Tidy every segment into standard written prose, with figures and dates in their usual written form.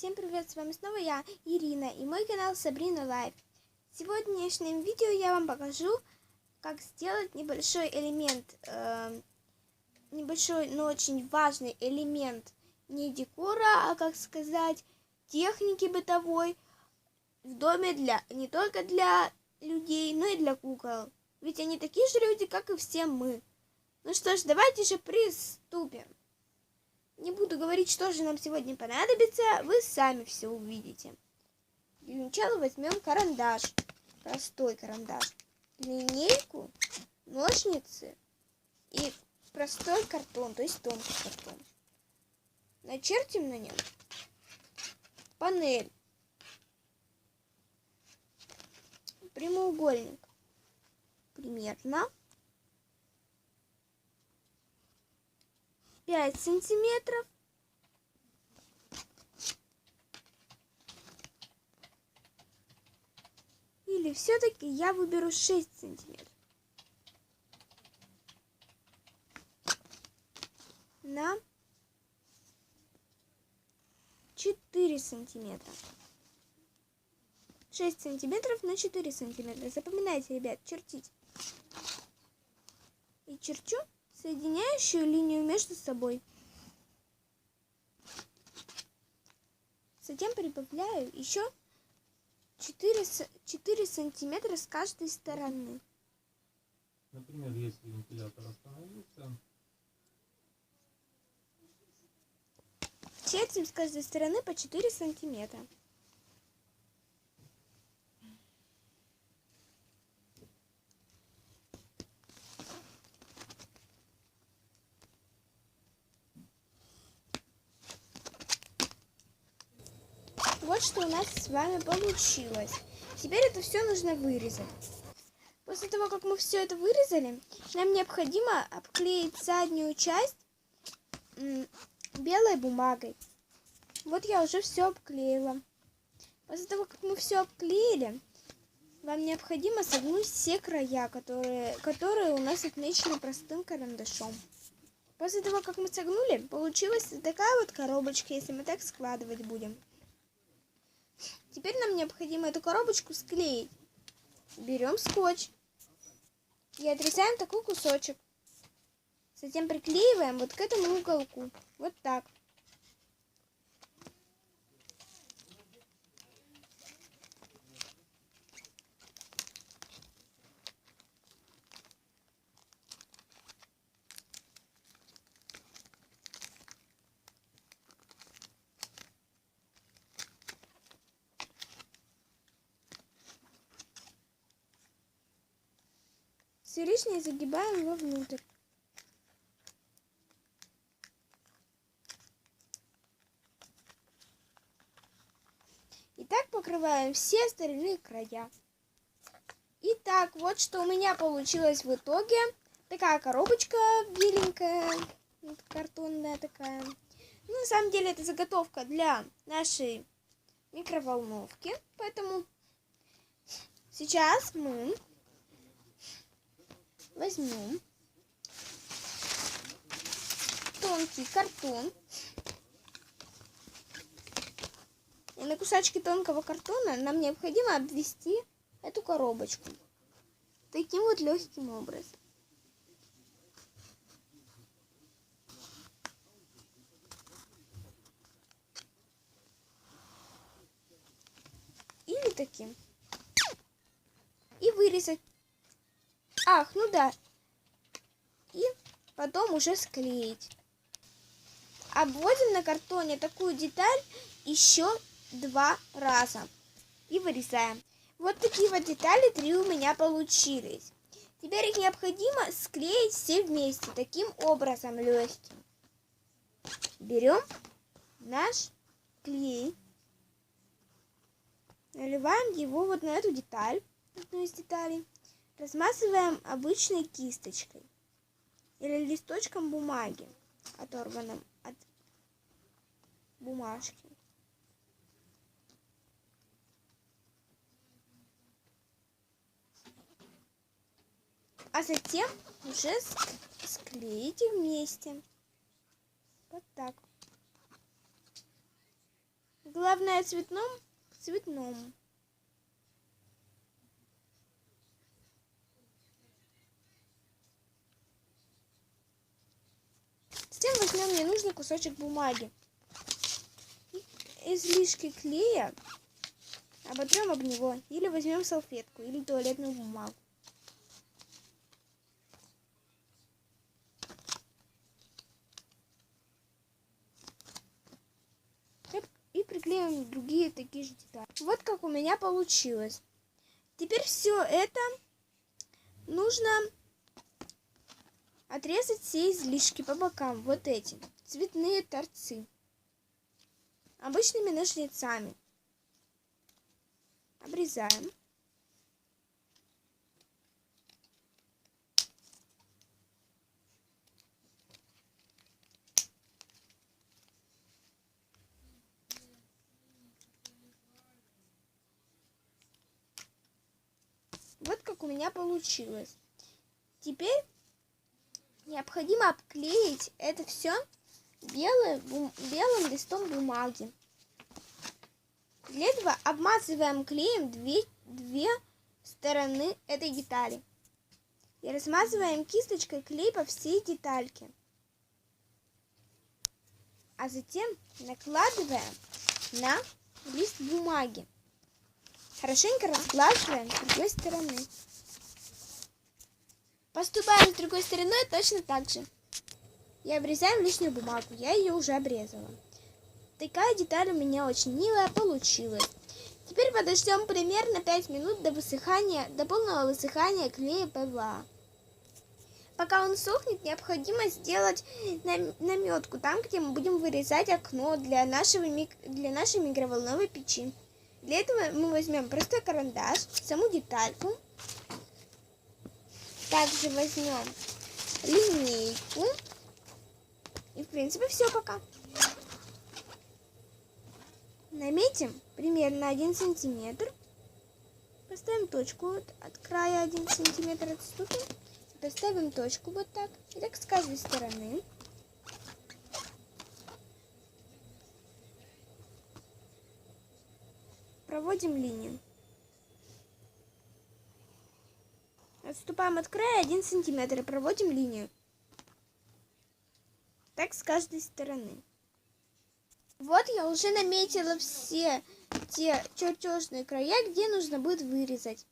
Всем привет, с вами снова я, Ирина, и мой канал Сабрина Лайф. В сегодняшнем видео я вам покажу, как сделать небольшой элемент, небольшой, но очень важный элемент не декора, а, как сказать, техники бытовой в доме не только для людей, но и для кукол. Ведь они такие же люди, как и все мы. Ну что ж, давайте же приступим. Не буду говорить, что же нам сегодня понадобится, вы сами все увидите. Для начала возьмем карандаш, простой карандаш, линейку, ножницы и простой картон, то есть тонкий картон. Начертим на нем панель, прямоугольник, примерно 5 сантиметров. Или все-таки я выберу 6 сантиметров. На 4 сантиметра. 6 сантиметров на 4 сантиметра. Запоминайте, ребят, чертить. И черчу соединяющую линию между собой. Затем прибавляю еще 4 сантиметра с каждой стороны. Например, если вентилятор остановился. Чертим с каждой стороны по 4 сантиметра. Вот что у нас с вами получилось. Теперь это все нужно вырезать. После того, как мы все это вырезали, нам необходимо обклеить заднюю часть белой бумагой. Вот я уже все обклеила. После того, как мы все обклеили, вам необходимо согнуть все края, которые у нас отмечены простым карандашом. После того, как мы согнули, получилась такая вот коробочка, если мы так складывать будем. Теперь нам необходимо эту коробочку склеить. Берем скотч и отрезаем такой кусочек. Затем приклеиваем вот к этому уголку. Вот так. Все лишнее загибаем вовнутрь. И так покрываем все остальные края. Итак, вот что у меня получилось в итоге. Такая коробочка беленькая, вот картонная такая. Ну, на самом деле это заготовка для нашей микроволновки. Поэтому сейчас мы возьмем тонкий картон. И на кусачке тонкого картона нам необходимо обвести эту коробочку. Таким вот легким образом. Или таким. И вырезать. Ах, ну да. И потом уже склеить. Обводим на картоне такую деталь еще 2 раза. И вырезаем. Вот такие вот детали 3 у меня получились. Теперь их необходимо склеить все вместе. Таким образом легким. Берем наш клей. Наливаем его вот на эту деталь. Одну из деталей. Размазываем обычной кисточкой или листочком бумаги, оторванным от бумажки. А затем уже склеите вместе. Вот так. Главное цветном к цветному. Затем возьмем ненужный кусочек бумаги. Излишки клея оботрем об него. Или возьмем салфетку, или туалетную бумагу. И приклеим другие такие же детали. Вот как у меня получилось. Теперь все это нужно отрезать все излишки по бокам. Вот эти цветные торцы. Обычными ножницами. Обрезаем. Вот как у меня получилось. Теперь необходимо обклеить это все белым листом бумаги. Для этого обмазываем клеем две стороны этой детали. И размазываем кисточкой клей по всей детальке. А затем накладываем на лист бумаги. Хорошенько разглаживаем с другой стороны. Поступаем с другой стороной точно так же. И обрезаем лишнюю бумагу. Я ее уже обрезала. Такая деталь у меня очень милая получилась. Теперь подождем примерно 5 минут до полного высыхания клея ПВА. Пока он сохнет, необходимо сделать наметку там, где мы будем вырезать окно для нашей микроволновой печи. Для этого мы возьмем простой карандаш, саму детальку. Также возьмем линейку. И в принципе все пока. Наметим примерно 1 сантиметр. Поставим точку от края 1 сантиметр отступим. Поставим точку вот так. И так с каждой стороны. Проводим линию. Отступаем от края 1 сантиметр и проводим линию. Так с каждой стороны. Вот я уже наметила все те чертежные края, где нужно будет вырезать.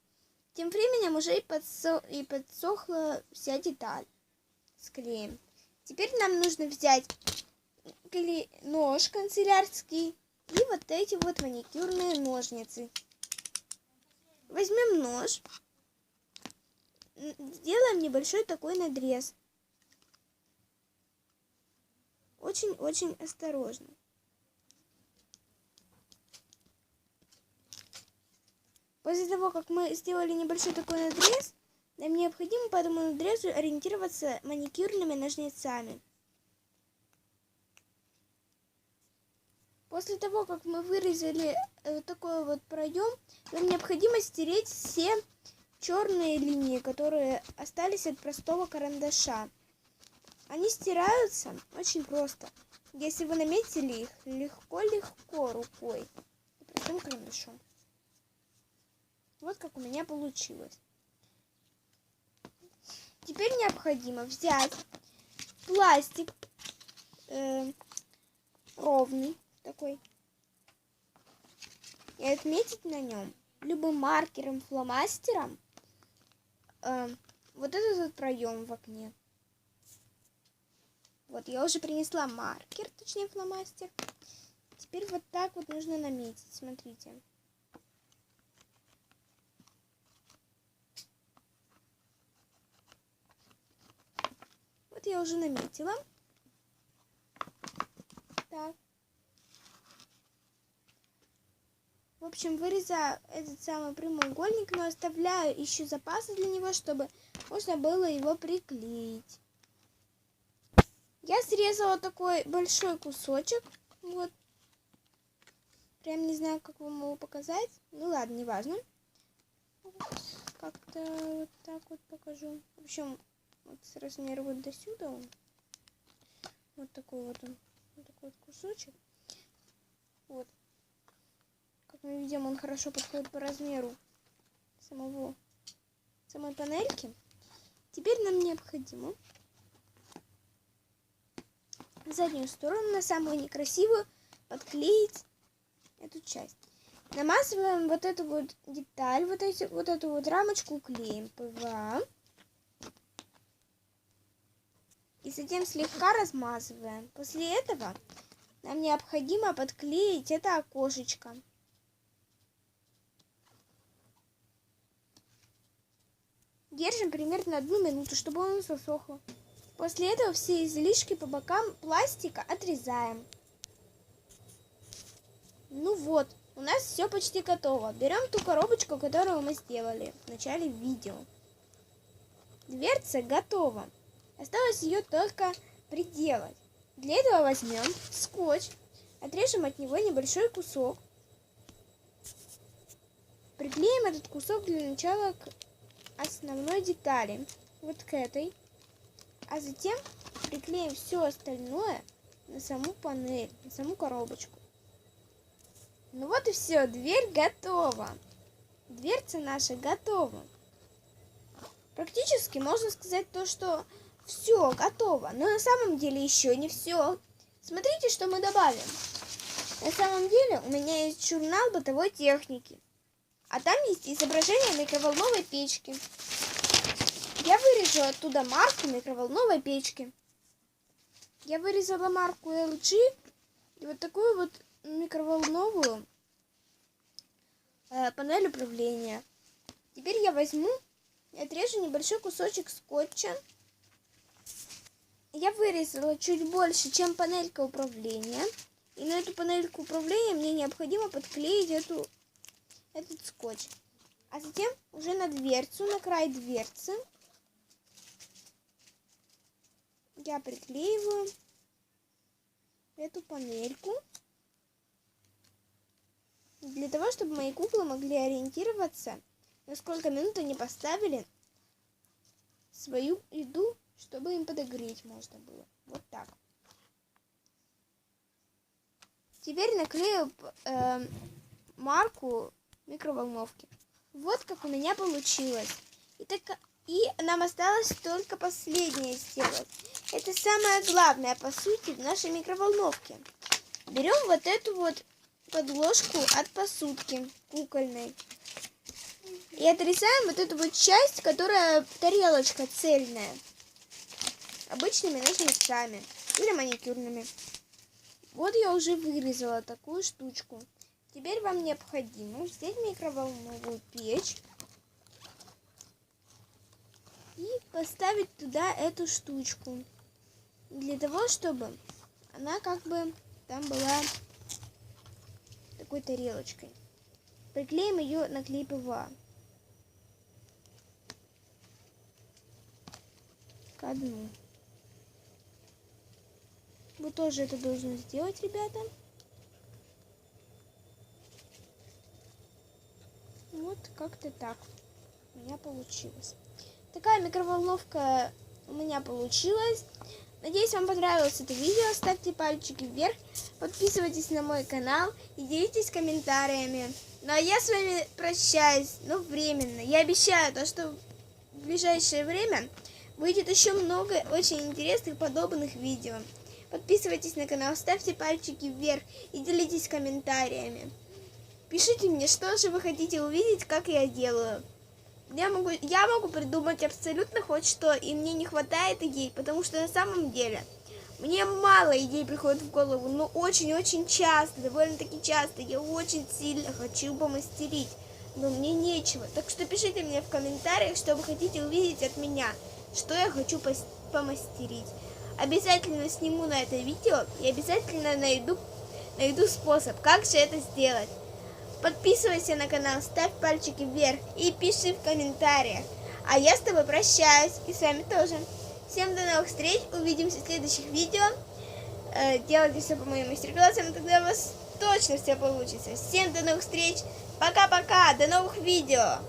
Тем временем уже и подсохла вся деталь с клеем. Теперь нам нужно взять нож канцелярский и вот эти вот маникюрные ножницы. Возьмем нож, сделаем небольшой такой надрез. Очень-очень осторожно. После того, как мы сделали небольшой такой надрез, нам необходимо по этому надрезу ориентироваться маникюрными ножницами. После того, как мы вырезали такой вот проем, нам необходимо стереть все черные линии, которые остались от простого карандаша. Они стираются очень просто. Если вы наметили их легко-легко рукой и простым карандашом. Вот как у меня получилось. Теперь необходимо взять пластик ровный такой и отметить на нем любым маркером, фломастером вот этот вот проем в окне. Вот я уже принесла маркер, точнее фломастер. Теперь вот так вот нужно наметить, смотрите. Вот я уже наметила. Так. В общем, вырезаю этот самый прямоугольник, но оставляю еще запасы для него, чтобы можно было его приклеить. Я срезала такой большой кусочек. Вот. Прям не знаю, как вам его показать. Ну ладно, неважно. Как-то вот так вот покажу. В общем, вот с размера вот до сюда он. Вот такой вот он. Вот такой вот кусочек. Вот. Мы видим, он хорошо подходит по размеру самой панельки. Теперь нам необходимо заднюю сторону, на самую некрасивую, подклеить эту часть. Намазываем вот эту вот деталь, вот эту вот рамочку клеем ПВА. И затем слегка размазываем. После этого нам необходимо подклеить это окошечко. Держим примерно 1 минуту, чтобы оно засохло. После этого все излишки по бокам пластика отрезаем. Ну вот, у нас все почти готово. Берем ту коробочку, которую мы сделали в начале видео. Дверца готова. Осталось ее только приделать. Для этого возьмем скотч, отрежем от него небольшой кусок. Приклеим этот кусок для начала к основной детали, вот к этой. А затем приклеим все остальное на саму панель, на саму коробочку. Ну вот и все, дверь готова. Дверца наша готова. Практически можно сказать то, что все готово. Но на самом деле еще не все. Смотрите, что мы добавим. На самом деле у меня есть журнал бытовой техники. А там есть изображение микроволновой печки. Я вырежу оттуда марку микроволновой печки. Я вырезала марку LG и вот такую вот микроволновую панель управления. Теперь я возьму и отрежу небольшой кусочек скотча. Я вырезала чуть больше, чем панелька управления. И на эту панельку управления мне необходимо подклеить этот скотч. А затем уже на дверцу, на край дверцы я приклеиваю эту панельку. Для того, чтобы мои куклы могли ориентироваться, на сколько минут они поставили свою еду, чтобы им подогреть можно было. Вот так. Теперь наклею марку микроволновки. Вот как у меня получилось. И нам осталось только последнее сделать. Это самое главное, по сути, в нашей микроволновке. Берем вот эту вот подложку от посудки кукольной. И отрезаем вот эту вот часть, которая тарелочка цельная. Обычными ножницами или маникюрными. Вот я уже вырезала такую штучку. Теперь вам необходимо взять микроволновую печь и поставить туда эту штучку. Для того, чтобы она как бы там была такой тарелочкой. Приклеим ее на клей ПВА. Ко дну. Вы тоже это должны сделать, ребята. Вот как-то так у меня получилось. Такая микроволновка у меня получилась. Надеюсь, вам понравилось это видео. Ставьте пальчики вверх, подписывайтесь на мой канал и делитесь комментариями. Ну а я с вами прощаюсь, но временно. Я обещаю, то, что в ближайшее время выйдет еще много очень интересных подобных видео. Подписывайтесь на канал, ставьте пальчики вверх и делитесь комментариями. Пишите мне, что же вы хотите увидеть, как я делаю. Я могу придумать абсолютно хоть что, и мне не хватает идей, потому что на самом деле мне мало идей приходит в голову, но очень-очень часто, довольно-таки часто я очень сильно хочу помастерить, но мне нечего. Так что пишите мне в комментариях, что вы хотите увидеть от меня, что я хочу помастерить. Обязательно сниму на это видео и обязательно найду способ, как же это сделать. Подписывайся на канал, ставь пальчики вверх и пиши в комментариях. А я с тобой прощаюсь и с вами тоже. Всем до новых встреч, увидимся в следующих видео. Делайте все по моим мастер-классам, тогда у вас точно все получится. Всем до новых встреч, пока-пока, до новых видео.